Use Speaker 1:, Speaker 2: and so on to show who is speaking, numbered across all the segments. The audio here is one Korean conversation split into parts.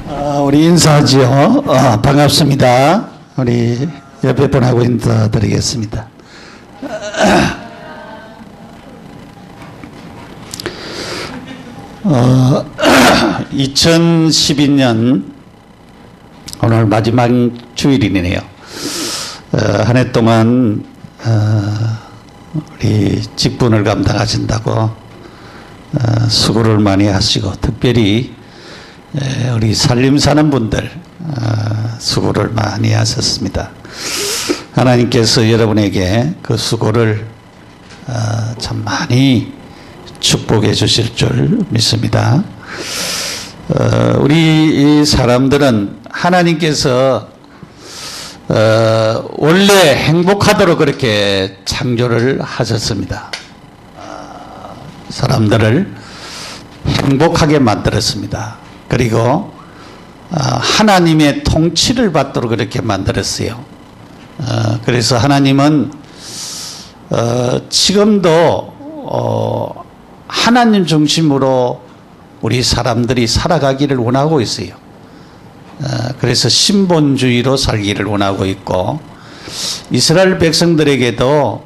Speaker 1: 우리 인사하지요. 반갑습니다. 우리 옆에 분하고 인사드리겠습니다. 2012년 오늘 마지막 주일이네요. 한 해 동안 우리 직분을 감당하신다고 수고를 많이 하시고, 특별히 우리 살림 사는 분들 수고를 많이 하셨습니다. 하나님께서 여러분에게 그 수고를 참 많이 축복해 주실 줄 믿습니다. 우리 사람들은 하나님께서 원래 행복하도록 그렇게 창조를 하셨습니다. 사람들을 행복하게 만들었습니다. 그리고 하나님의 통치를 받도록 그렇게 만들었어요. 그래서 하나님은 지금도 하나님 중심으로 우리 사람들이 살아가기를 원하고 있어요. 그래서 신본주의로 살기를 원하고 있고, 이스라엘 백성들에게도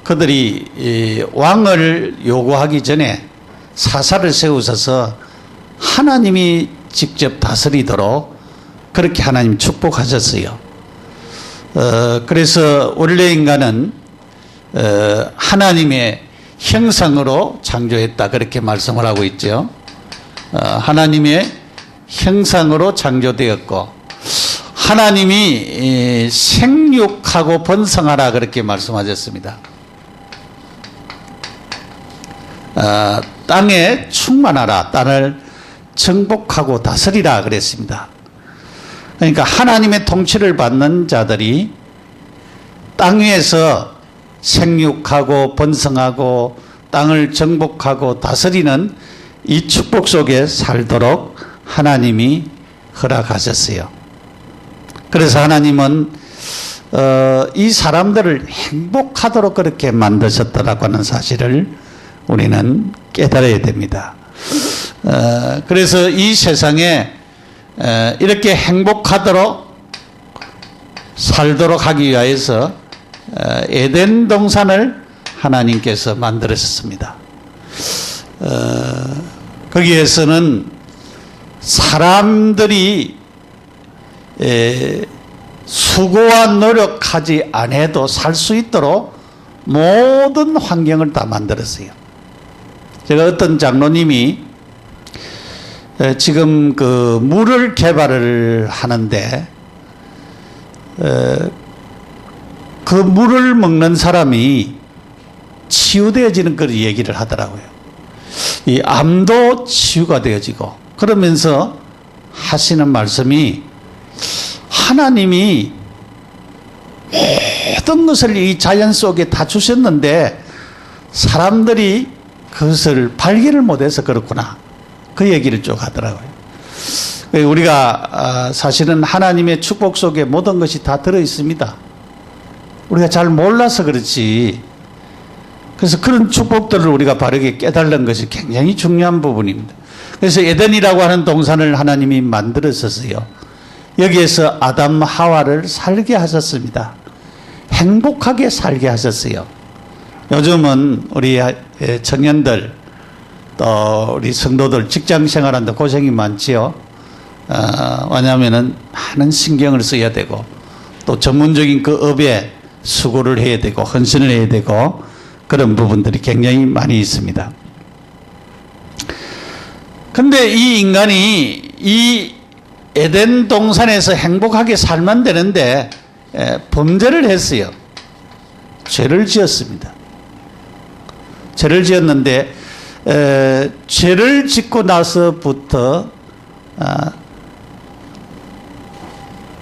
Speaker 1: 그들이 왕을 요구하기 전에 사사를 세우셔서 하나님이 직접 다스리도록 그렇게 하나님 축복하셨어요. 그래서 원래 인간은 하나님의 형상으로 창조했다, 그렇게 말씀을 하고 있죠. 하나님의 형상으로 창조되었고, 하나님이 생육하고 번성하라, 그렇게 말씀하셨습니다. 땅에 충만하라, 땅을 정복하고 다스리라 그랬습니다. 그러니까 하나님의 통치를 받는 자들이 땅 위에서 생육하고 번성하고 땅을 정복하고 다스리는 이 축복 속에 살도록 하나님이 허락하셨어요. 그래서 하나님은 이 사람들을 행복하도록 그렇게 만드셨다라고 하는 사실을 우리는 깨달아야 됩니다. 그래서 이 세상에 이렇게 행복하도록 살도록 하기 위해서 에덴 동산을 하나님께서 만들었습니다. 거기에서는 사람들이 수고와 노력하지 않아도 살 수 있도록 모든 환경을 다 만들었어요. 제가 어떤 장로님이 지금 그 물을 개발을 하는데 그 물을 먹는 사람이 치유되어지는 그런 얘기를 하더라고요. 이 암도 치유가 되어지고, 그러면서 하시는 말씀이 하나님이 모든 것을 이 자연 속에 다 주셨는데 사람들이 그것을 발견을 못해서 그렇구나, 그 얘기를 쭉 하더라고요. 우리가 사실은 하나님의 축복 속에 모든 것이 다 들어있습니다. 우리가 잘 몰라서 그렇지. 그래서 그런 축복들을 우리가 바르게 깨달는 것이 굉장히 중요한 부분입니다. 그래서 에덴이라고 하는 동산을 하나님이 만들었었어요. 여기에서 아담 하와를 살게 하셨습니다. 행복하게 살게 하셨어요. 요즘은 우리 청년들 또 우리 성도들 직장 생활하는데 고생이 많지요. 왜냐하면은 많은 신경을 써야 되고, 또 전문적인 그 업에 수고를 해야 되고 헌신을 해야 되고, 그런 부분들이 굉장히 많이 있습니다. 근데 이 인간이 이 에덴 동산에서 행복하게 살면 되는데 범죄를 했어요. 죄를 지었습니다. 죄를 지었는데 죄를 짓고 나서부터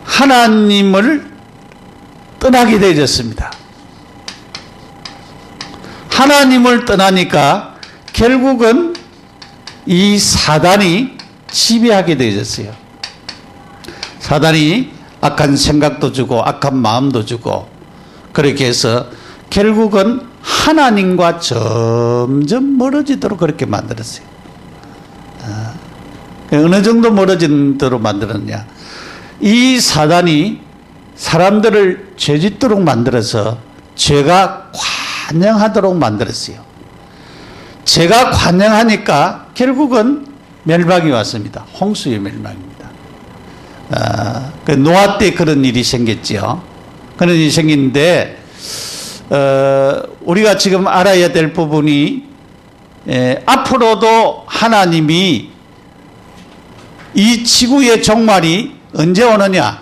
Speaker 1: 하나님을 떠나게 되어졌습니다. 하나님을 떠나니까 결국은 이 사단이 지배하게 되어졌어요. 사단이 악한 생각도 주고 악한 마음도 주고, 그렇게 해서 결국은 하나님과 점점 멀어지도록 그렇게 만들었어요. 어느 정도 멀어진 대로 만들었냐. 이 사단이 사람들을 죄짓도록 만들어서 죄가 관영하도록 만들었어요. 죄가 관영하니까 결국은 멸망이 왔습니다. 홍수의 멸망입니다. 그 노아 때 그런 일이 생겼죠. 그런 일이 생기는데 우리가 지금 알아야 될 부분이 앞으로도 하나님이 이 지구의 종말이 언제 오느냐?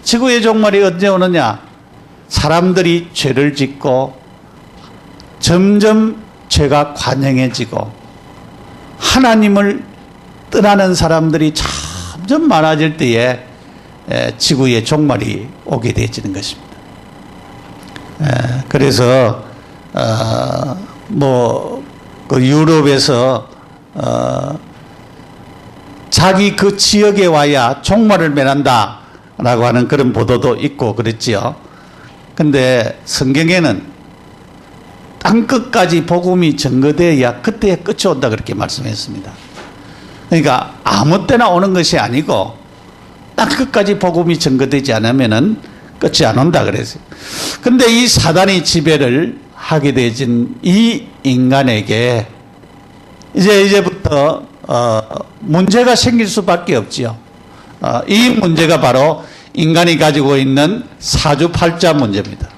Speaker 1: 지구의 종말이 언제 오느냐? 사람들이 죄를 짓고 점점 죄가 관영해지고 하나님을 떠나는 사람들이 점점 많아질 때에 지구의 종말이 오게 되어지는 것입니다. 그래서 그 유럽에서 자기 그 지역에 와야 종말을 면한다라고 하는 그런 보도도 있고 그랬지요. 근데 성경에는 땅끝까지 복음이 전거되어야 그때에 끝이 온다 그렇게 말씀했습니다. 그러니까 아무 때나 오는 것이 아니고 땅끝까지 복음이 전거되지 않으면은 끝이 안 온다 그랬어요. 근데 이 사단이 지배를 하게 되진 이 인간에게 이제부터 문제가 생길 수밖에 없지요. 이 문제가 바로 인간이 가지고 있는 사주팔자 문제입니다.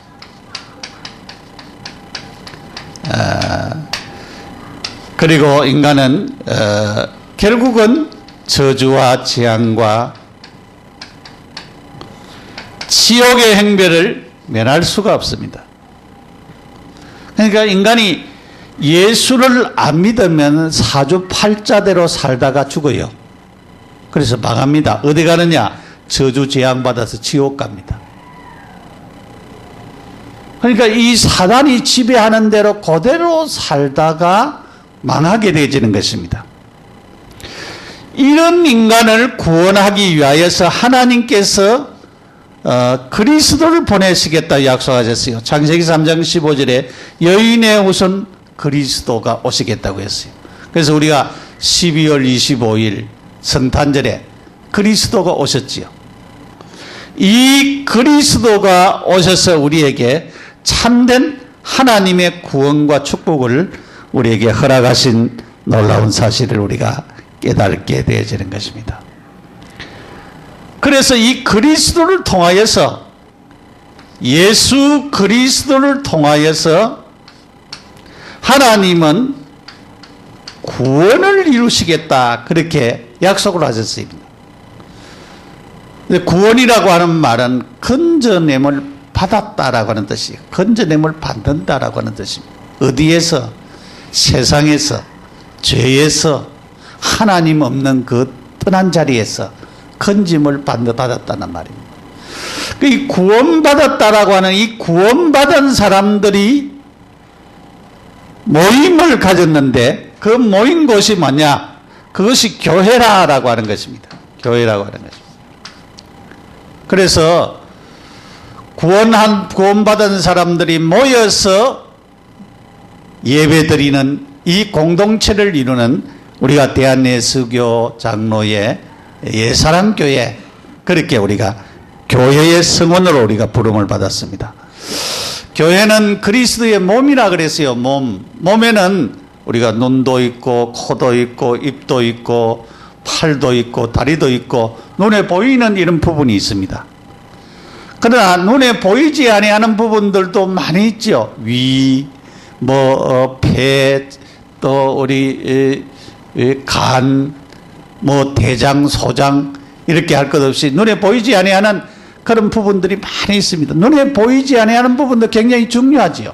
Speaker 1: 그리고 인간은 결국은 저주와 재앙과 지옥의 행배를 면할 수가 없습니다. 그러니까 인간이 예수를 안 믿으면 사주팔자대로 살다가 죽어요. 그래서 망합니다. 어디 가느냐? 저주 재앙 받아서 지옥 갑니다. 그러니까 이 사단이 지배하는 대로 그대로 살다가 망하게 되어지는 것입니다. 이런 인간을 구원하기 위하여서 하나님께서 그리스도를 보내시겠다 약속하셨어요. 창세기 3장 15절에 여인의 후손 그리스도가 오시겠다고 했어요. 그래서 우리가 12월 25일 성탄절에 그리스도가 오셨지요. 이 그리스도가 오셔서 우리에게 참된 하나님의 구원과 축복을 우리에게 허락하신 놀라운 사실을 우리가 깨닫게 되어지는 것입니다. 그래서 이 그리스도를 통하여서 예수 그리스도를 통하여서 하나님은 구원을 이루시겠다 그렇게 약속을 하셨습니다. 구원이라고 하는 말은 건져냄을 받았다라고 하는 뜻이에요. 건져냄을 받는다라고 하는 뜻입니다. 어디에서? 세상에서, 죄에서, 하나님 없는 그 떠난 자리에서 건짐을 받았다는 말입니다. 이 구원받았다라고 하는 이 구원받은 사람들이 모임을 가졌는데 그 모인 곳이 뭐냐? 그것이 교회라고 하는 것입니다. 교회라고 하는 것입니다. 그래서 구원받은 사람들이 모여서 예배드리는 이 공동체를 이루는 우리가 대한예수교 장로의 예사랑교회, 그렇게 우리가 교회의 성원으로 우리가 부름을 받았습니다. 교회는 그리스도의 몸이라 그랬어요. 몸에는 우리가 눈도 있고 코도 있고 입도 있고 팔도 있고 다리도 있고 눈에 보이는 이런 부분이 있습니다. 그러나 눈에 보이지 아니하는 부분들도 많이 있죠. 위, 폐, 또 우리 간, 대장, 소장 이렇게 할 것 없이 눈에 보이지 아니하는 그런 부분들이 많이 있습니다. 눈에 보이지 아니하는 부분도 굉장히 중요하지요.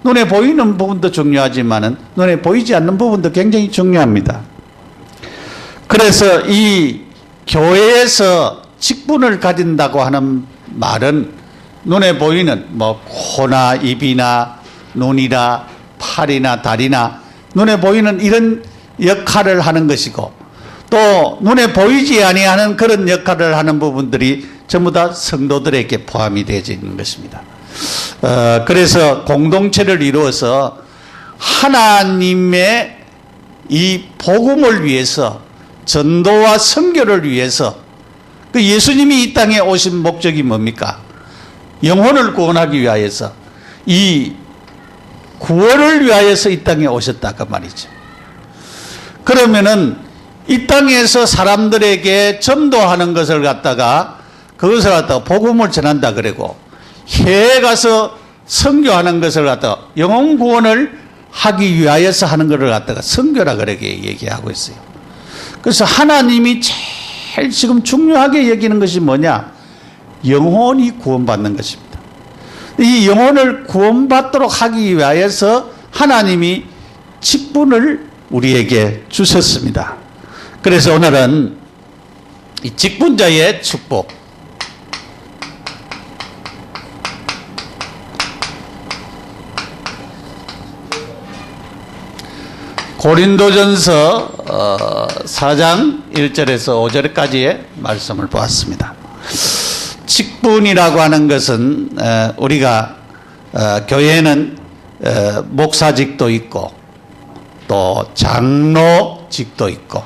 Speaker 1: 눈에 보이는 부분도 중요하지만은 눈에 보이지 않는 부분도 굉장히 중요합니다. 그래서 이 교회에서 직분을 가진다고 하는 말은 눈에 보이는 코나 입이나 눈이나 팔이나 다리나 눈에 보이는 이런 역할을 하는 것이고, 또 눈에 보이지 아니하는 그런 역할을 하는 부분들이 전부 다 성도들에게 포함이 되어 있는 것입니다. 그래서 공동체를 이루어서 하나님의 이 복음을 위해서 전도와 선교를 위해서 그 예수님이 이 땅에 오신 목적이 뭡니까? 영혼을 구원하기 위하여서 이 구원을 위하여서 이 땅에 오셨다 그 말이죠. 그러면은 이 땅에서 사람들에게 전도하는 것을 갖다가 그것을 갖다가 복음을 전한다 그러고 해외에 가서 선교하는 것을 갖다가 영혼 구원을 하기 위하여서 하는 것을 갖다가 선교라 그렇게 얘기하고 있어요. 그래서 하나님이 제일 지금 중요하게 여기는 것이 뭐냐? 영혼이 구원받는 것입니다. 이 영혼을 구원받도록 하기 위하여서 하나님이 직분을 우리에게 주셨습니다. 그래서 오늘은 이 직분자의 축복, 고린도전서 4장 1절에서 5절까지의 말씀을 보았습니다. 직분이라고 하는 것은 우리가 교회에는 목사직도 있고 또 장로직도 있고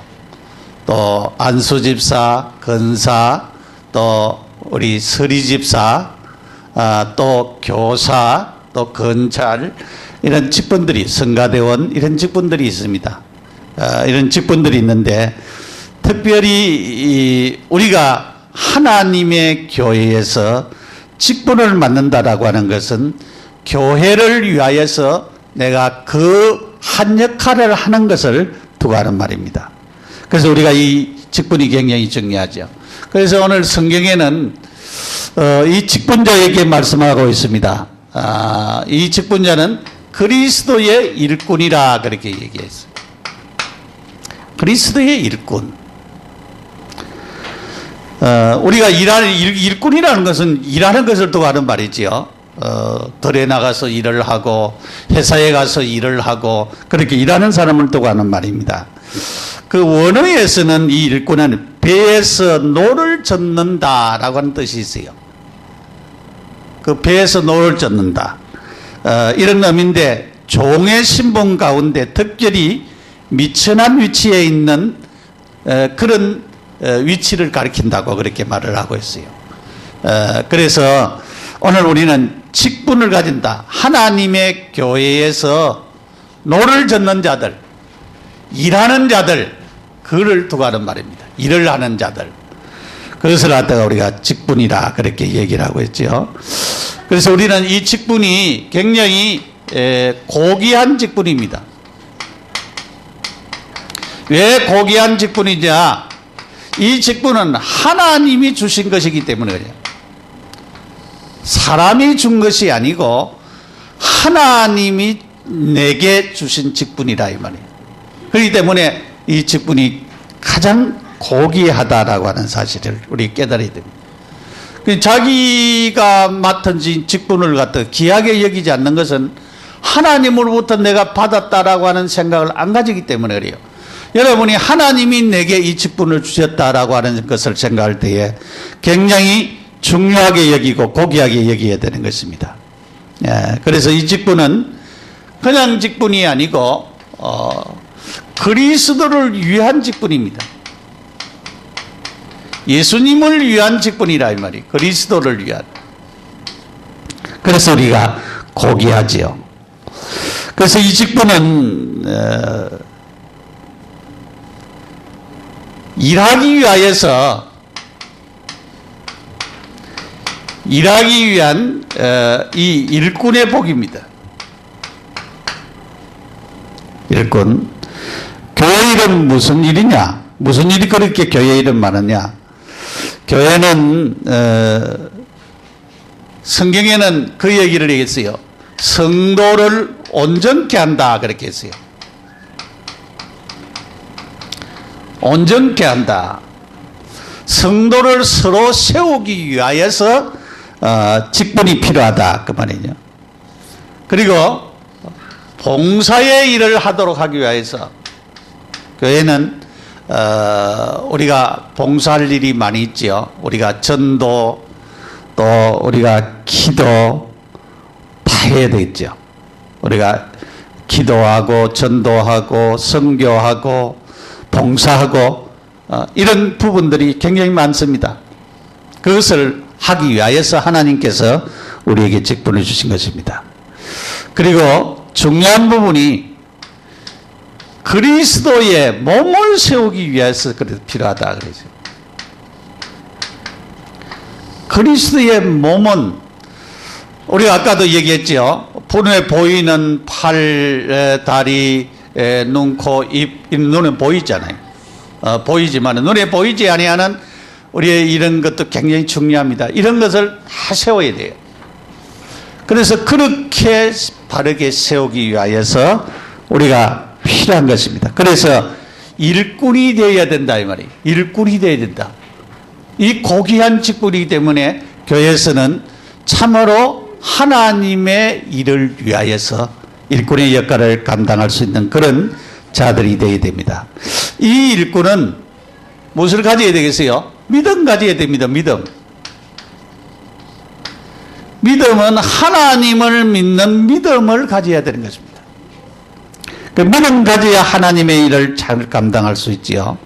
Speaker 1: 또 안수집사, 권사, 또 우리 서리집사, 또 교사, 또 검찰 이런 직분들이 성가대원 이런 직분들이 있습니다. 이런 직분들이 있는데 특별히 우리가 하나님의 교회에서 직분을 맡는다라고 하는 것은 교회를 위하여서 내가 그 한 역할을 하는 것을 두고 하는 말입니다. 그래서 우리가 이 직분이 굉장히 중요하죠. 그래서 오늘 성경에는 이 직분자에게 말씀하고 있습니다. 이 직분자는 그리스도의 일꾼이라 그렇게 얘기했어요. 그리스도의 일꾼. 우리가 일꾼이라는 것은 일하는 것을 두고 하는 말이지요. 들에 나가서 일을 하고 회사에 가서 일을 하고 그렇게 일하는 사람을 두고 하는 말입니다. 그 원어에서는 이 일꾼은 배에서 노를 젓는다라고 하는 뜻이 있어요. 그 배에서 노를 젓는다. 이런 의미인데 종의 신분 가운데 특별히 미천한 위치에 있는 그런 위치를 가리킨다고 그렇게 말을 하고 있어요. 그래서 오늘 우리는 직분을 가진다. 하나님의 교회에서 노를 젓는 자들, 일하는 자들, 그를 두고 하는 말입니다. 일을 하는 자들. 그것을 갖다가 우리가 직분이라 그렇게 얘기를 하고 있죠. 그래서 우리는 이 직분이 굉장히 고귀한 직분입니다. 왜 고귀한 직분이냐? 이 직분은 하나님이 주신 것이기 때문에 그래요. 사람이 준 것이 아니고 하나님이 내게 주신 직분이라 이 말이에요. 그렇기 때문에 이 직분이 가장 고귀하다라고 하는 사실을 우리 깨달아야 됩니다. 자기가 맡은 직분을 갖다 귀하게 여기지 않는 것은 하나님으로부터 내가 받았다라고 하는 생각을 안 가지기 때문에 그래요. 여러분이 하나님이 내게 이 직분을 주셨다라고 하는 것을 생각할 때에 굉장히 중요하게 여기고 고귀하게 여겨야 되는 것입니다. 그래서 이 직분은 그냥 직분이 아니고 그리스도를 위한 직분입니다. 예수님을 위한 직분이라 이 말이 그리스도를 위한. 그래서 우리가 고귀하지요. 그래서 이 직분은 일하기 위한 이 일꾼의 복입니다. 일꾼. 교회 일은 무슨 일이냐? 무슨 일이 그렇게 교회 일은 많으냐? 교회는 성경에는 그 얘기를 했어요. 성도를 온전케 한다 그렇게 했어요. 온전케 한다. 성도를 서로 세우기 위하여서 직분이 필요하다 그 말이죠. 그리고 봉사의 일을 하도록 하기 위해서 교회는 우리가 봉사할 일이 많이 있죠. 우리가 전도 또 우리가 기도 다 해야 되겠죠. 우리가 기도하고 전도하고 선교하고 봉사하고 이런 부분들이 굉장히 많습니다. 그것을 하기 위하여서 하나님께서 우리에게 직분을 주신 것입니다. 그리고 중요한 부분이 그리스도의 몸을 세우기 위해서 필요하다 그러죠. 그리스도의 몸은 우리가 아까도 얘기했죠. 눈에 보이는 팔, 다리, 눈, 코, 입, 눈에 보이잖아요. 보이지만 눈에 보이지 아니하는 우리의 이런 것도 굉장히 중요합니다. 이런 것을 다 세워야 돼요. 그래서 그렇게 바르게 세우기 위하여서 우리가 필요한 것입니다. 그래서 일꾼이 되어야 된다 이 말이에요. 일꾼이 되어야 된다. 이 고귀한 직분이기 때문에 교회에서는 참으로 하나님의 일을 위하여서 일꾼의 역할을 감당할 수 있는 그런 자들이 되어야 됩니다. 이 일꾼은 무엇을 가져야 되겠어요? 믿음 가져야 됩니다. 믿음. 믿음은 하나님을 믿는 믿음을 가져야 되는 것입니다. 그 믿음 가져야 하나님의 일을 잘 감당할 수 있지요.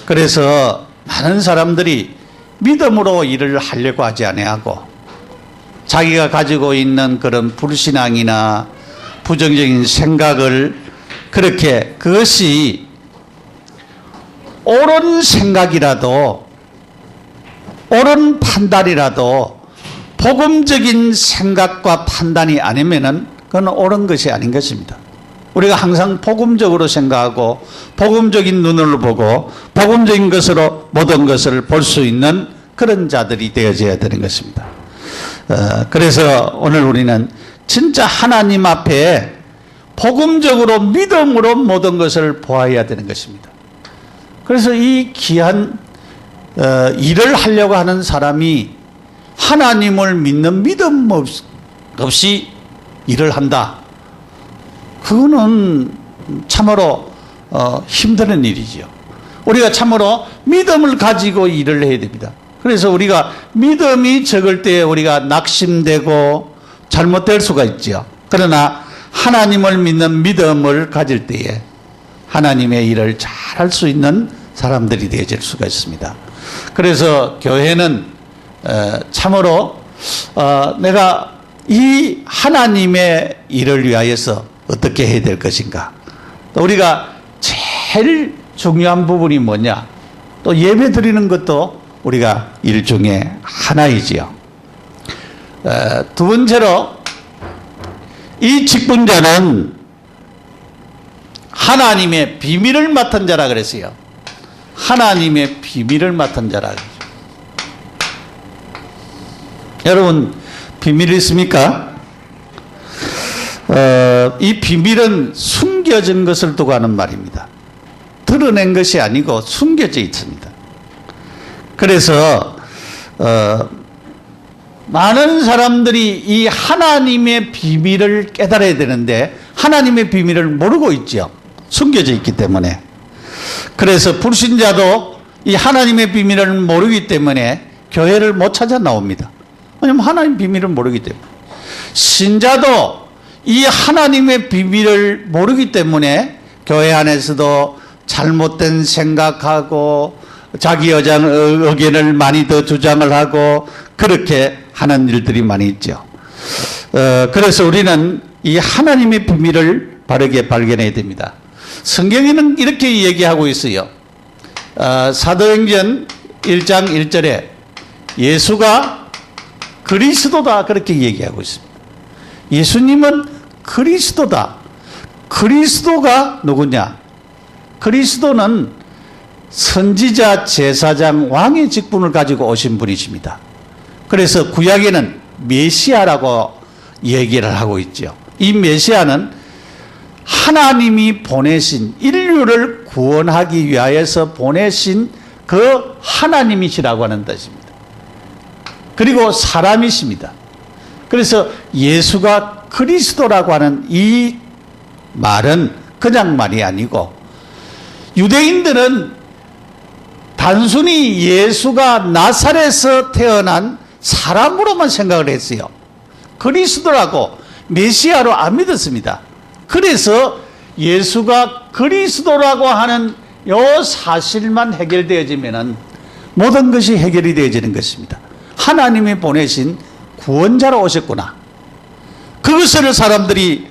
Speaker 1: 그래서 많은 사람들이 믿음으로 일을 하려고 하지 아니하고 자기가 가지고 있는 그런 불신앙이나 부정적인 생각을 그렇게 그것이 옳은 생각이라도 옳은 판단이라도 복음적인 생각과 판단이 아니면은 그건 옳은 것이 아닌 것입니다. 우리가 항상 복음적으로 생각하고 복음적인 눈으로 보고 복음적인 것으로 모든 것을 볼 수 있는 그런 자들이 되어져야 되는 것입니다. 그래서 오늘 우리는 진짜 하나님 앞에 복음적으로 믿음으로 모든 것을 보아야 되는 것입니다. 그래서 이 귀한 일을 하려고 하는 사람이 하나님을 믿는 믿음 없이 일을 한다. 그거는 참으로 힘든 일이지요. 우리가 참으로 믿음을 가지고 일을 해야 됩니다. 그래서 우리가 믿음이 적을 때 우리가 낙심되고 잘못될 수가 있죠. 그러나 하나님을 믿는 믿음을 가질 때에 하나님의 일을 잘 할 수 있는 사람들이 되어질 수가 있습니다. 그래서 교회는 참으로 내가 이 하나님의 일을 위하여서 어떻게 해야 될 것인가. 또 우리가 제일 중요한 부분이 뭐냐. 또 예배 드리는 것도 우리가 일 중에 하나이지요. 두 번째로 이 직분자는 하나님의 비밀을 맡은 자라 그랬어요. 하나님의 비밀을 맡은 자라 그랬어요. 여러분 비밀이 있습니까? 이 비밀은 숨겨진 것을 두고 하는 말입니다. 드러낸 것이 아니고 숨겨져 있습니다. 그래서 많은 사람들이 이 하나님의 비밀을 깨달아야 되는데 하나님의 비밀을 모르고 있죠. 숨겨져 있기 때문에. 그래서 불신자도 이 하나님의 비밀을 모르기 때문에 교회를 못 찾아 나옵니다. 왜냐하면 하나님의 비밀을 모르기 때문에. 신자도 이 하나님의 비밀을 모르기 때문에 교회 안에서도 잘못된 생각하고 자기 의견을 많이 더 주장을 하고 그렇게 하는 일들이 많이 있죠. 그래서 우리는 이 하나님의 비밀을 바르게 발견해야 됩니다. 성경에는 이렇게 얘기하고 있어요. 사도행전 1장 1절에 예수가 그리스도다 그렇게 얘기하고 있습니다. 예수님은 그리스도다. 그리스도가 누구냐? 그리스도는 선지자, 제사장, 왕의 직분을 가지고 오신 분이십니다. 그래서 구약에는 메시아라고 얘기를 하고 있죠. 이 메시아는 하나님이 보내신 인류를 구원하기 위하여서 보내신 그 하나님이시라고 하는 뜻입니다. 그리고 사람이십니다. 그래서 예수가 그리스도라고 하는 이 말은 그냥 말이 아니고 유대인들은 단순히 예수가 나사렛에서 태어난 사람으로만 생각을 했어요. 그리스도라고 메시아로 안 믿었습니다. 그래서 예수가 그리스도라고 하는 요 사실만 해결되어지면은 모든 것이 해결이 되어지는 것입니다. 하나님이 보내신 구원자로 오셨구나. 그것을 사람들이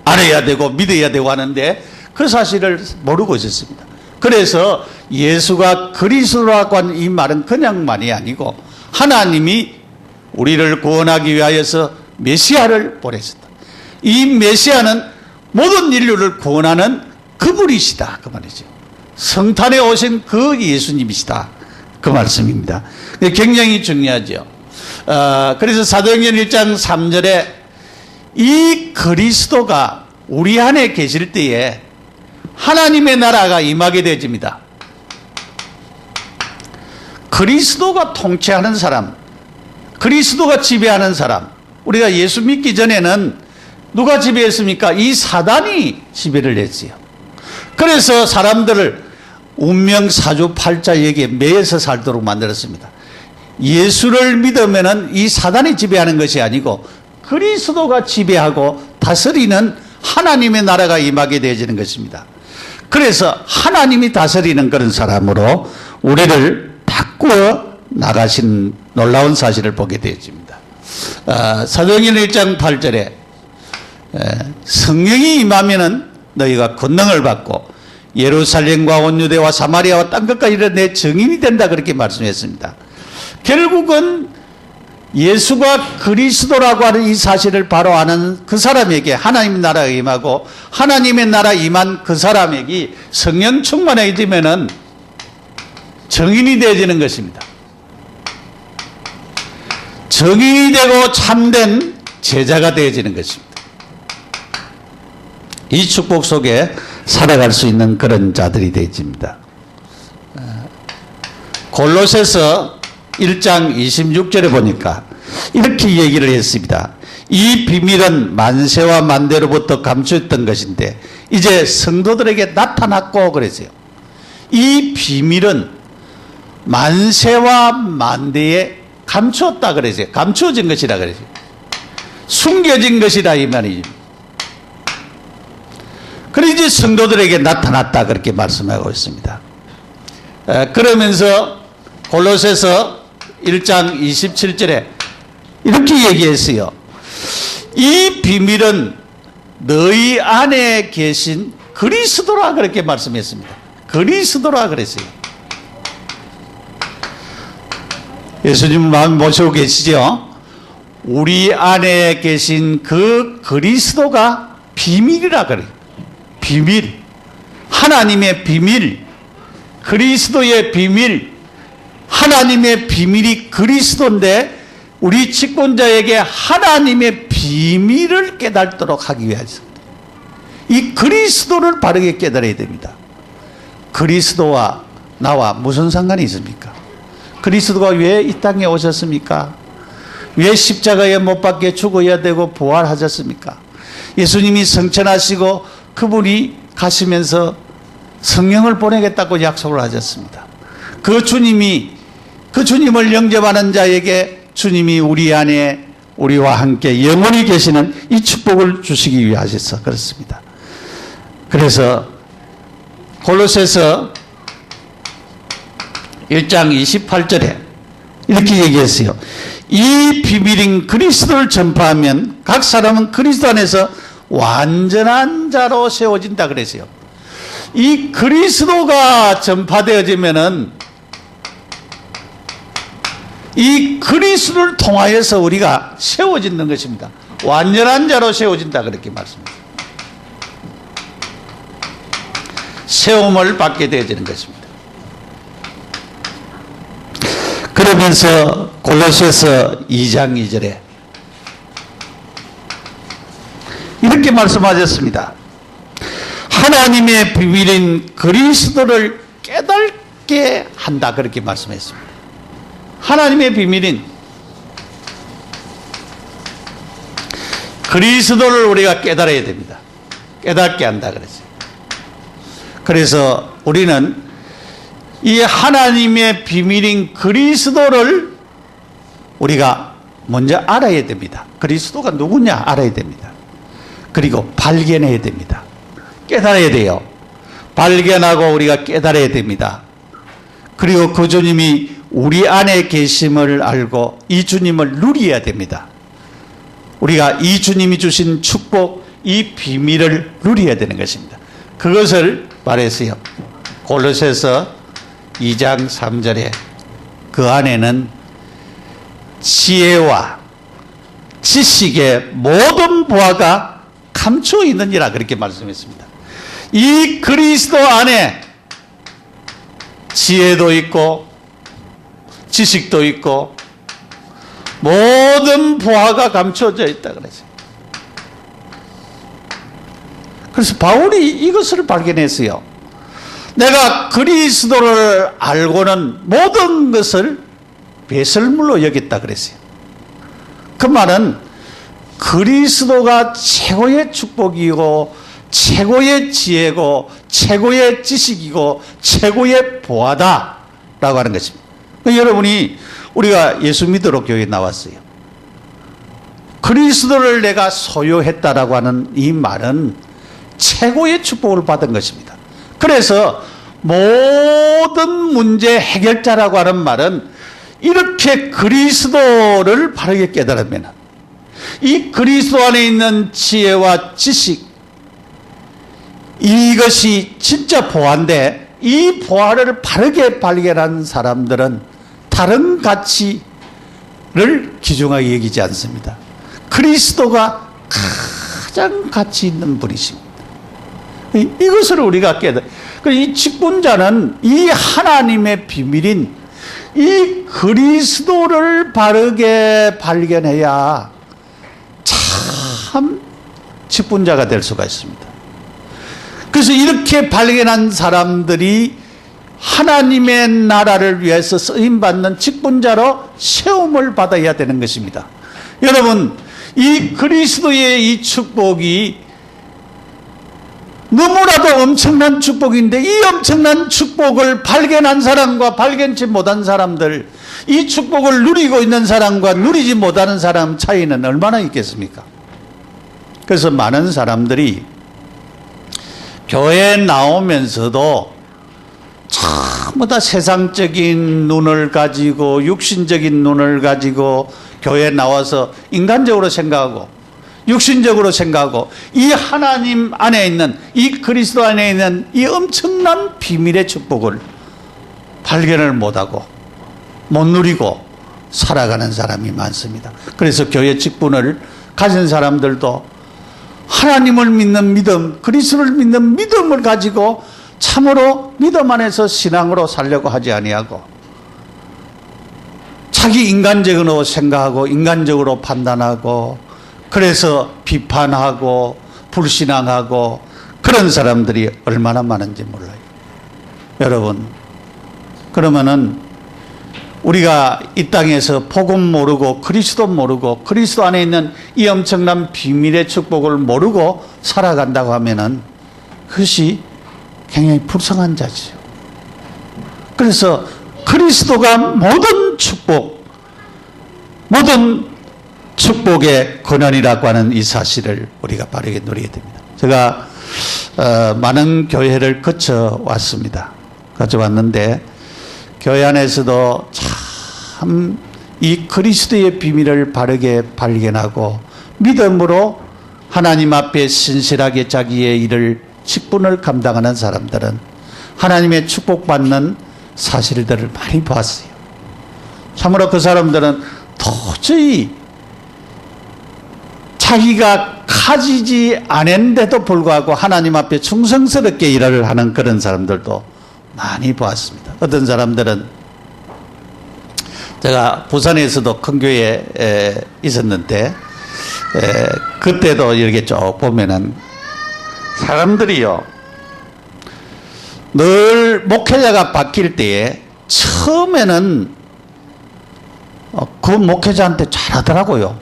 Speaker 1: 알아야 되고 믿어야 되고 하는데 그 사실을 모르고 있었습니다. 그래서 예수가 그리스도라고 하는 이 말은 그냥 말이 아니고 하나님이 우리를 구원하기 위하여서 메시아를 보내셨다. 이 메시아는 모든 인류를 구원하는 그분이시다. 그 말이죠. 성탄에 오신 그 예수님이시다. 그 말씀입니다. 굉장히 중요하죠. 그래서 사도행전 1장 3절에 이 그리스도가 우리 안에 계실 때에 하나님의 나라가 임하게 되어집니다. 그리스도가 통치하는 사람, 그리스도가 지배하는 사람. 우리가 예수 믿기 전에는 누가 지배했습니까? 이 사단이 지배를 했어요. 그래서 사람들을 운명 사주팔자에게 매여서 살도록 만들었습니다. 예수를 믿으면은 이 사단이 지배하는 것이 아니고 그리스도가 지배하고 다스리는 하나님의 나라가 임하게 되어지는 것입니다. 그래서 하나님이 다스리는 그런 사람으로 우리를 바꾸어 나가신 놀라운 사실을 보게 되어집니다. 사도행전 1장 8절에 성령이 임하면은 너희가 권능을 받고 예루살렘과 온 유대와 사마리아와 땅끝까지 내 증인이 된다 그렇게 말씀했습니다. 결국은 예수가 그리스도라고 하는 이 사실을 바로 아는 그 사람에게 하나님의 나라가 임하고 하나님의 나라 임한 그 사람에게 성령 충만하게 되면은 증인이 되어지는 것입니다. 증인이 되고 참된 제자가 되어지는 것입니다. 이 축복 속에 살아갈 수 있는 그런 자들이 되어집니다. 골로새서 1장 26절에 보니까 이렇게 얘기를 했습니다. 이 비밀은 만세와 만대로부터 감추었던 것인데 이제 성도들에게 나타났고 그랬어요. 이 비밀은 만세와 만대에 감추었다 그랬어요. 감추어진 것이라 그랬어요. 숨겨진 것이다 이 말이죠. 그래서 이제 성도들에게 나타났다 그렇게 말씀하고 있습니다. 그러면서 골로새서 1장 27절에 이렇게 얘기했어요. 이 비밀은 너희 안에 계신 그리스도라 그렇게 말씀했습니다. 그리스도라 그랬어요. 예수님 마음 모시고 계시죠? 우리 안에 계신 그 그리스도가 비밀이라 그래요. 비밀. 하나님의 비밀. 그리스도의 비밀. 하나님의 비밀이 그리스도인데 우리 직분자에게 하나님의 비밀을 깨닫도록 하기 위해서 이 그리스도를 바르게 깨달아야 됩니다. 그리스도와 나와 무슨 상관이 있습니까? 그리스도가 왜 이 땅에 오셨습니까? 왜 십자가에 못 박혀 죽어야 되고 부활하셨습니까? 예수님이 성천하시고 그분이 가시면서 성령을 보내겠다고 약속을 하셨습니다. 그 주님을 영접하는 자에게 주님이 우리 안에 우리와 함께 영원히 계시는 이 축복을 주시기 위하셔서 그렇습니다. 그래서 골로새서 1장 28절에 이렇게 얘기했어요. 이 비밀인 그리스도를 전파하면 각 사람은 그리스도 안에서 완전한 자로 세워진다 그랬어요. 이 그리스도가 전파되어지면은 이 그리스도를 통하여서 우리가 세워지는 것입니다. 완전한 자로 세워진다 그렇게 말씀합니다. 세움을 받게 되어지는 것입니다. 그러면서 골로새서 2장 2절에 이렇게 말씀하셨습니다. 하나님의 비밀인 그리스도를 깨닫게 한다 그렇게 말씀했습니다. 하나님의 비밀인 그리스도를 우리가 깨달아야 됩니다. 깨닫게 한다 그랬어요. 그래서 우리는 이 하나님의 비밀인 그리스도를 우리가 먼저 알아야 됩니다. 그리스도가 누구냐 알아야 됩니다. 그리고 발견해야 됩니다. 깨달아야 돼요. 발견하고 우리가 깨달아야 됩니다. 그리고 그 주님이 우리 안에 계심을 알고 이 주님을 누려야 됩니다. 우리가 이 주님이 주신 축복, 이 비밀을 누려야 되는 것입니다. 그것을 말했어요. 골로새서 2장 3절에 그 안에는 지혜와 지식의 모든 보화가 감추어 있느니라 그렇게 말씀했습니다. 이 그리스도 안에 지혜도 있고 지식도 있고 모든 보화가 감추어져 있다 그랬어요. 그래서 바울이 이것을 발견했어요. 내가 그리스도를 알고는 모든 것을 배설물로 여겼다 그랬어요. 그 말은 그리스도가 최고의 축복이고 최고의 지혜고 최고의 지식이고 최고의 보화다라고 하는 것입니다. 여러분이 우리가 예수 믿으러 교회에 나왔어요. 그리스도를 내가 소유했다라고 하는 이 말은 최고의 축복을 받은 것입니다. 그래서 모든 문제 해결자라고 하는 말은 이렇게 그리스도를 바르게 깨달으면 이 그리스도 안에 있는 지혜와 지식, 이것이 진짜 보화인데 이 보화를 바르게 발견한 사람들은 다른 가치를 귀중하게 여기지 않습니다. 그리스도가 가장 가치 있는 분이십니다. 이것을 우리가 깨달아. 이 직분자는 이 하나님의 비밀인 이 그리스도를 바르게 발견해야 참 직분자가 될 수가 있습니다. 그래서 이렇게 발견한 사람들이 하나님의 나라를 위해서 쓰임받는 직분자로 세움을 받아야 되는 것입니다. 여러분, 이 그리스도의 이 축복이 너무나도 엄청난 축복인데 이 엄청난 축복을 발견한 사람과 발견치 못한 사람들, 이 축복을 누리고 있는 사람과 누리지 못하는 사람 차이는 얼마나 있겠습니까? 그래서 많은 사람들이 교회에 나오면서도 전부 다 세상적인 눈을 가지고 육신적인 눈을 가지고 교회에 나와서 인간적으로 생각하고 육신적으로 생각하고 이 하나님 안에 있는 이 그리스도 안에 있는 이 엄청난 비밀의 축복을 발견을 못하고 못 누리고 살아가는 사람이 많습니다. 그래서 교회 직분을 가진 사람들도 하나님을 믿는 믿음, 그리스도를 믿는 믿음을 가지고 참으로 믿음 안에서 신앙으로 살려고 하지 아니하고 자기 인간적으로 생각하고 인간적으로 판단하고 그래서 비판하고 불신앙하고 그런 사람들이 얼마나 많은지 몰라요. 여러분, 그러면은 우리가 이 땅에서 복음 모르고 그리스도 모르고 그리스도 안에 있는 이 엄청난 비밀의 축복을 모르고 살아간다고 하면은 그것이 굉장히 불쌍한 자지요. 그래서 그리스도가 모든 축복, 모든 축복의 근원이라고 하는 이 사실을 우리가 바르게 누려야 됩니다. 제가 많은 교회를 거쳐왔습니다. 거쳐왔는데 교회 안에서도 참 이 그리스도의 비밀을 바르게 발견하고 믿음으로 하나님 앞에 신실하게 자기의 일을 직분을 감당하는 사람들은 하나님의 축복받는 사실들을 많이 보았어요. 참으로 그 사람들은 도저히 자기가 가지지 않았는데도 불구하고 하나님 앞에 충성스럽게 일을 하는 그런 사람들도 많이 보았습니다. 어떤 사람들은 제가 부산에서도 큰 교회에 있었는데 그때도 이렇게 쭉 보면은 사람들이요 늘 목회자가 바뀔 때에 처음에는 그 목회자한테 잘하더라고요.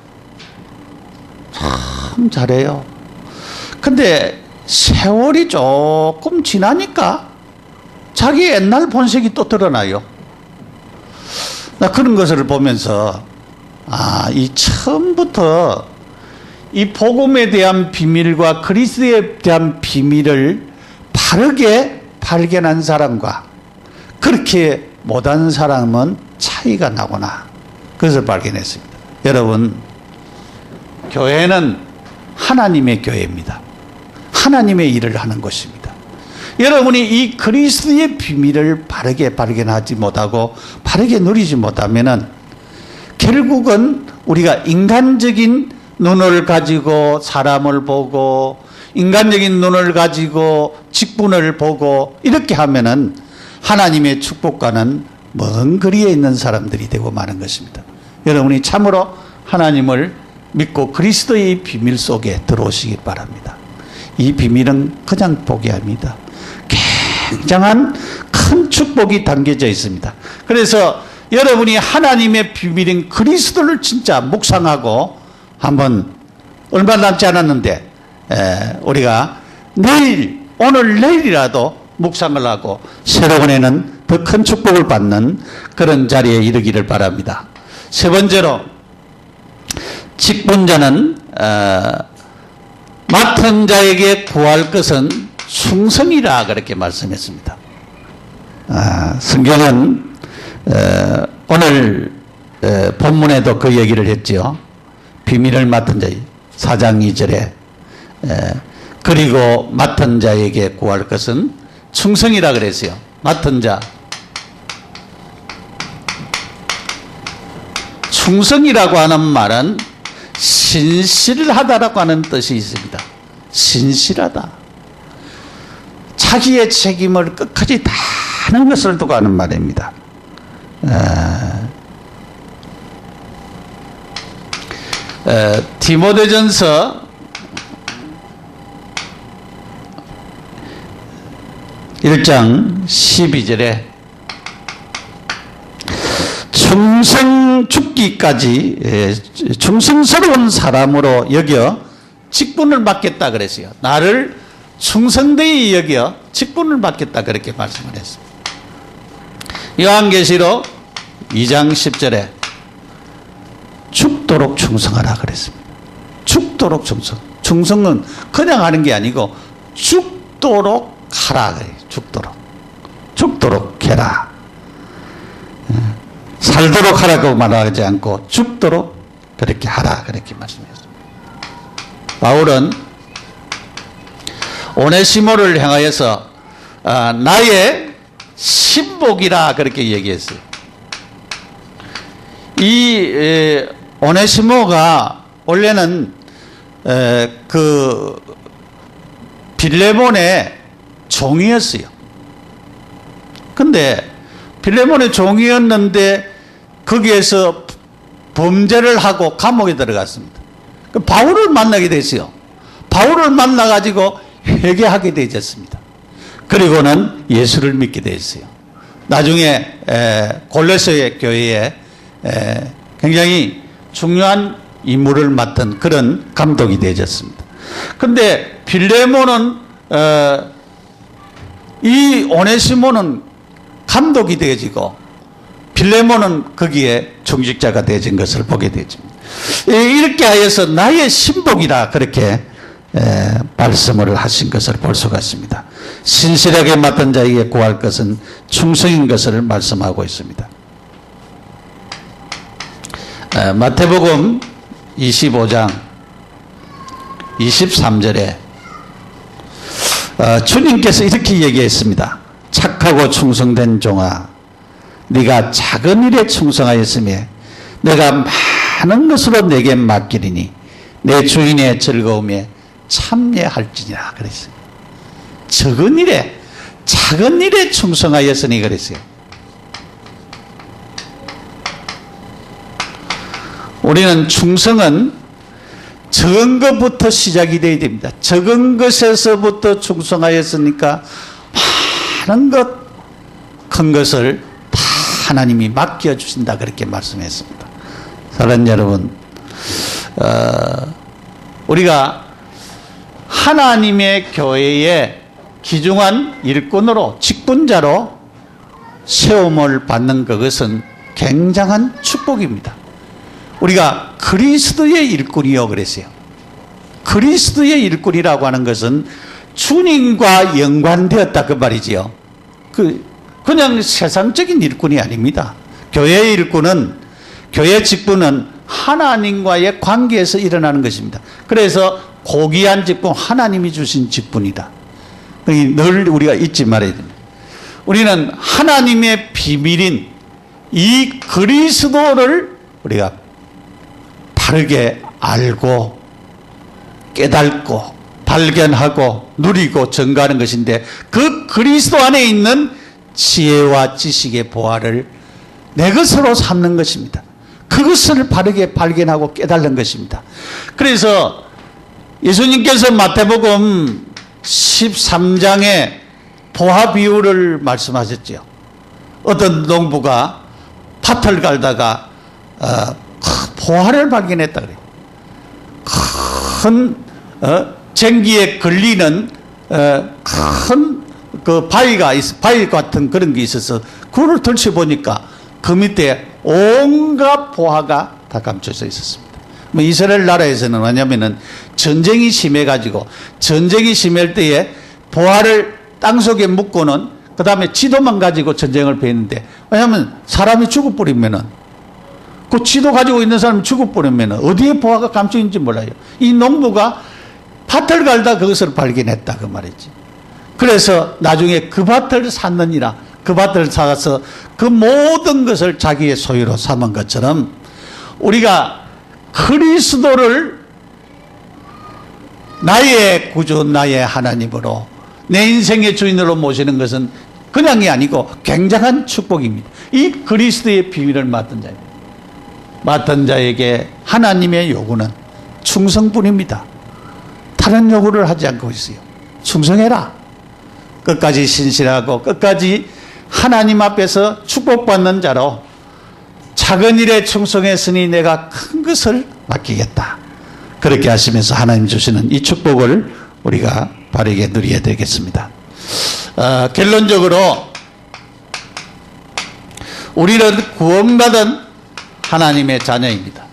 Speaker 1: 참 잘해요. 근데 세월이 조금 지나니까 자기 옛날 본색이 또 드러나요. 나 그런 것을 보면서 이 처음부터 이 복음에 대한 비밀과 그리스도에 대한 비밀을 바르게 발견한 사람과 그렇게 못한 사람은 차이가 나구나. 그것을 발견했습니다. 여러분, 교회는 하나님의 교회입니다. 하나님의 일을 하는 것입니다. 여러분이 이 그리스도의 비밀을 바르게 발견하지 못하고 바르게 누리지 못하면은 결국은 우리가 인간적인 눈을 가지고 사람을 보고 인간적인 눈을 가지고 직분을 보고 이렇게 하면은 하나님의 축복과는 먼 거리에 있는 사람들이 되고 마는 것입니다. 여러분이 참으로 하나님을 믿고 그리스도의 비밀 속에 들어오시기 바랍니다. 이 비밀은 그냥 포기합니다. 굉장한 큰 축복이 담겨져 있습니다. 그래서 여러분이 하나님의 비밀인 그리스도를 진짜 묵상하고 한번 얼마 남지 않았는데 우리가 오늘 내일이라도 묵상을 하고 새로운 해는 더 큰 축복을 받는 그런 자리에 이르기를 바랍니다. 세 번째로 직분자는 맡은 자에게 구할 것은 충성이라 그렇게 말씀했습니다. 성경은 오늘 본문에도 그 얘기를 했죠. 비밀을 맡은 자 4장 2절에 그리고 맡은 자에게 구할 것은 충성이라 그랬어요. 맡은 자 충성이라고 하는 말은 신실하다라고 하는 뜻이 있습니다. 신실하다. 자기의 책임을 끝까지 다하는 것을 두고 하는 말입니다. 디모데전서 1장 12절에 충성 죽기까지 충성스러운 사람으로 여겨 직분을 맡겠다 그랬어요. 나를 충성되이 여겨 직분을 맡겠다 그렇게 말씀을 했습니다. 요한계시록 2장 10절에 죽도록 충성하라 그랬습니다. 죽도록 충성. 충성은 그냥 하는 게 아니고 죽도록 하라 그래요. 죽도록 해라. 살도록 하라고 말하지 않고 죽도록 그렇게 하라 그렇게 말씀했습니다. 바울은 오네시모를 향하여서 나의 신복이라 그렇게 얘기했어요. 이 오네시모가 원래는 그 빌레몬의 종이었어요. 근데 빌레몬의 종이었는데 거기에서 범죄를 하고 감옥에 들어갔습니다. 바울을 만나게 됐어요. 바울을 만나가지고 회개하게 되었습니다. 그리고는 예수를 믿게 되었어요. 나중에 골로새 교회에 굉장히 중요한 임무를 맡은 그런 감독이 되었습니다. 그런데 빌레몬은 이 오네시모는 감독이 되어지고 빌레몬은 거기에 중직자가 되어진 것을 보게 되죠. 이렇게 하여서 나의 신복이라 그렇게 말씀을 하신 것을 볼 수가 있습니다. 신실하게 맡은 자에게 구할 것은 충성인 것을 말씀하고 있습니다. 마태복음 25장 23절에 주님께서 이렇게 얘기했습니다. 착하고 충성된 종아, 네가 작은 일에 충성하였으며 내가 많은 것으로 내게 맡기리니 내 주인의 즐거움에 참여할지니라 그랬어요. 작은 일에 충성하였으니 그랬어요. 우리는 충성은 적은 것부터 시작이 되어야 됩니다. 적은 것에서부터 충성하였으니까 많은 것, 큰 것을 다 하나님이 맡겨주신다 그렇게 말씀했습니다. 사랑하는 여러분, 우리가 하나님의 교회에 귀중한 일꾼으로 직분자로 세움을 받는 그것은 굉장한 축복입니다. 우리가 그리스도의 일꾼이요 그랬어요. 그리스도의 일꾼이라고 하는 것은 주님과 연관되었다 그 말이지요. 그냥 세상적인 일꾼이 아닙니다. 교회의 일꾼은, 교회 직분은 하나님과의 관계에서 일어나는 것입니다. 그래서 고귀한 직분, 하나님이 주신 직분이다. 늘 우리가 잊지 말아야 됩니다. 우리는 하나님의 비밀인 이 그리스도를 우리가 바르게 알고 깨닫고 발견하고 누리고 증거하는 것인데, 그 그리스도 안에 있는 지혜와 지식의 보화를 내 것으로 삼는 것입니다. 그것을 바르게 발견하고 깨달는 것입니다. 그래서 예수님께서 마태복음 13장에 보화 비유를 말씀하셨죠. 어떤 농부가 밭을 갈다가 보화를 발견했다 그래요. 큰 쟁기에 걸리는 큰 그 바위 같은 그런 게 있어서 그걸 덜쳐보니까 그 밑에 온갖 보화가 다 감춰져 있었습니다. 뭐 이스라엘 나라에서는 왜냐면은 전쟁이 심해가지고, 전쟁이 심할 때에 보화를 땅속에 묻고는 그 다음에 지도만 가지고 전쟁을 뱉는데, 왜냐하면 사람이 죽어버리면은, 그 지도 가지고 있는 사람이 죽어버리면은 어디에 보화가 감춰 있는지 몰라요. 이 농부가 밭을 갈다 그것을 발견했다 그 말이지. 그래서 나중에 그 밭을 샀느니라, 그 밭을 사서 그 모든 것을 자기의 소유로 삼은 것처럼, 우리가 그리스도를 나의 구주, 나의 하나님으로, 내 인생의 주인으로 모시는 것은 그냥이 아니고 굉장한 축복입니다. 이 그리스도의 비밀을 맡은 자입니다. 맡은 자에게 하나님의 요구는 충성뿐입니다. 다른 요구를 하지 않고 있어요. 충성해라. 끝까지 신실하고 끝까지 하나님 앞에서 축복받는 자로, 작은 일에 충성했으니 내가 큰 것을 맡기겠다. 그렇게 하시면서 하나님 주시는 이 축복을 우리가 바르게 누려야 되겠습니다. 결론적으로 우리는 구원받은 하나님의 자녀입니다.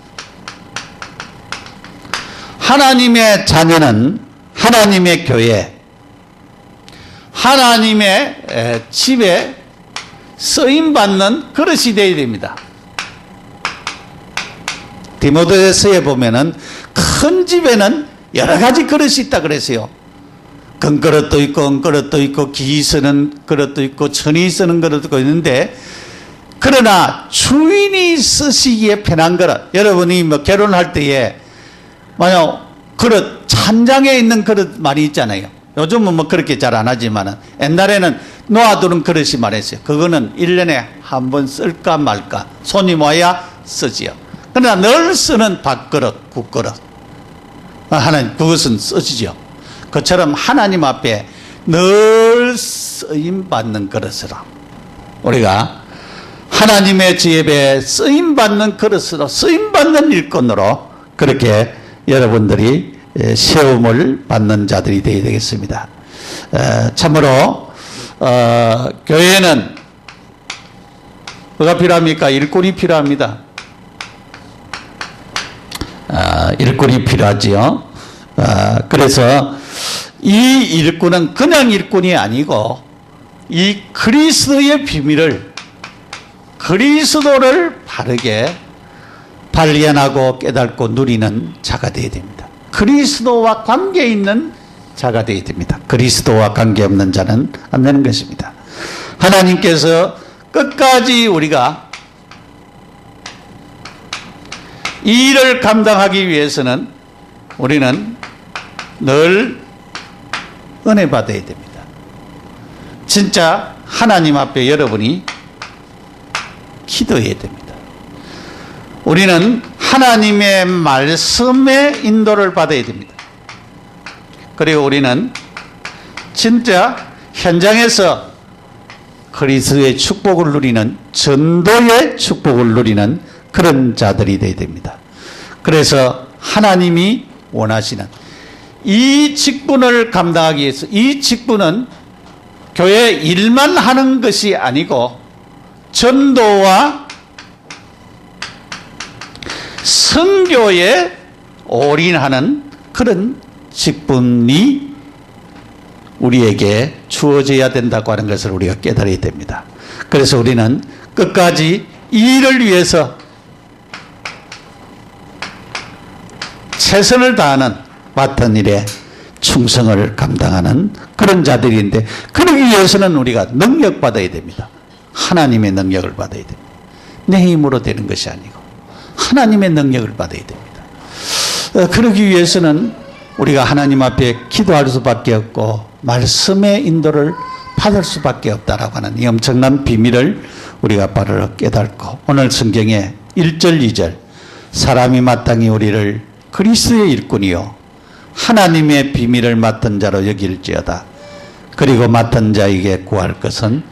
Speaker 1: 하나님의 자녀는 하나님의 교회, 하나님의 집에 쓰임받는 그릇이 되어야 됩니다. 디모데서에 보면은 큰 집에는 여러 가지 그릇이 있다 그랬어요. 금그릇도 있고 은그릇도 있고 기 쓰는 그릇도 있고 천이 쓰는 그릇도 있는데, 그러나 주인이 쓰시기에 편한 그릇, 여러분이 뭐 결혼할 때에 만약 그릇, 찬장에 있는 그릇 많이 있잖아요. 요즘은 뭐 그렇게 잘 안 하지만 옛날에는 놓아두는 그릇이 많았어요. 그거는 1년에 한 번 쓸까 말까, 손님 와야 쓰지요. 그러나 늘 쓰는 밥그릇, 국그릇, 하나님 그것은 쓰지죠. 그처럼 하나님 앞에 늘 쓰임받는 그릇으로, 우리가 하나님의 집에 쓰임받는 그릇으로, 쓰임받는 일꾼으로 그렇게 여러분들이 세움을 받는 자들이 되어야 되겠습니다. 참으로 교회는 뭐가 필요합니까? 일꾼이 필요합니다. 일꾼이 필요하지요. 그래서 이 일꾼은 그냥 일꾼이 아니고 이 그리스도의 비밀을, 그리스도를 바르게 발견하고 깨닫고 누리는 자가 되어야 됩니다. 그리스도와 관계 있는 자가 되어야 됩니다. 그리스도와 관계없는 자는 안 되는 것입니다. 하나님께서 끝까지 우리가 이 일을 감당하기 위해서는 우리는 늘 은혜 받아야 됩니다. 진짜 하나님 앞에 여러분이 기도해야 됩니다. 우리는 하나님의 말씀의 인도를 받아야 됩니다. 그리고 우리는 진짜 현장에서 그리스도의 축복을 누리는, 전도의 축복을 누리는 그런 자들이 되어야 됩니다. 그래서 하나님이 원하시는 이 직분을 감당하기 위해서, 이 직분은 교회 일만 하는 것이 아니고 전도와 선교에 올인하는 그런 직분이 우리에게 주어져야 된다고 하는 것을 우리가 깨달아야 됩니다. 그래서 우리는 끝까지 이 일을 위해서 최선을 다하는 맡은 일에 충성을 감당하는 그런 자들인데, 그러기 위해서는 우리가 능력받아야 됩니다. 하나님의 능력을 받아야 됩니다. 내 힘으로 되는 것이 아니고 하나님의 능력을 받아야 됩니다. 그러기 위해서는 우리가 하나님 앞에 기도할 수밖에 없고 말씀의 인도를 받을 수밖에 없다라고 하는 이 엄청난 비밀을 우리가 바로 깨닫고, 오늘 성경에 1절 2절 사람이 마땅히 우리를 그리스도의 일꾼이요 하나님의 비밀을 맡은 자로 여길지어다. 그리고 맡은 자에게 구할 것은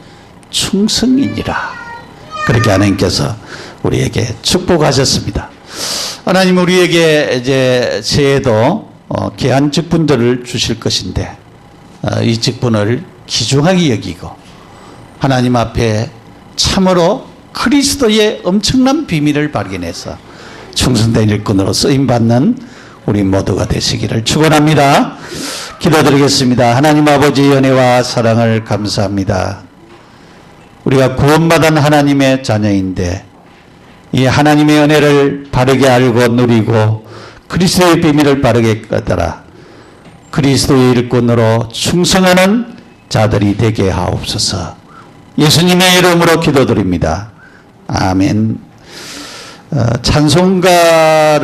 Speaker 1: 충성이니라. 그렇게 하나님께서 우리에게 축복하셨습니다. 하나님 우리에게 이제 새해도 귀한 직분들을 주실 것인데, 이 직분을 귀중하게 여기고 하나님 앞에 참으로 그리스도의 엄청난 비밀을 발견해서 충성된 일꾼으로 쓰임받는 우리 모두가 되시기를 축원합니다. 기도드리겠습니다. 하나님 아버지의 은혜와 사랑을 감사합니다. 우리가 구원받은 하나님의 자녀인데 이 하나님의 은혜를 바르게 알고 누리고 그리스도의 비밀을 바르게 깨달아 그리스도의 일꾼으로 충성하는 자들이 되게 하옵소서. 예수님의 이름으로 기도드립니다. 아멘. 찬송가를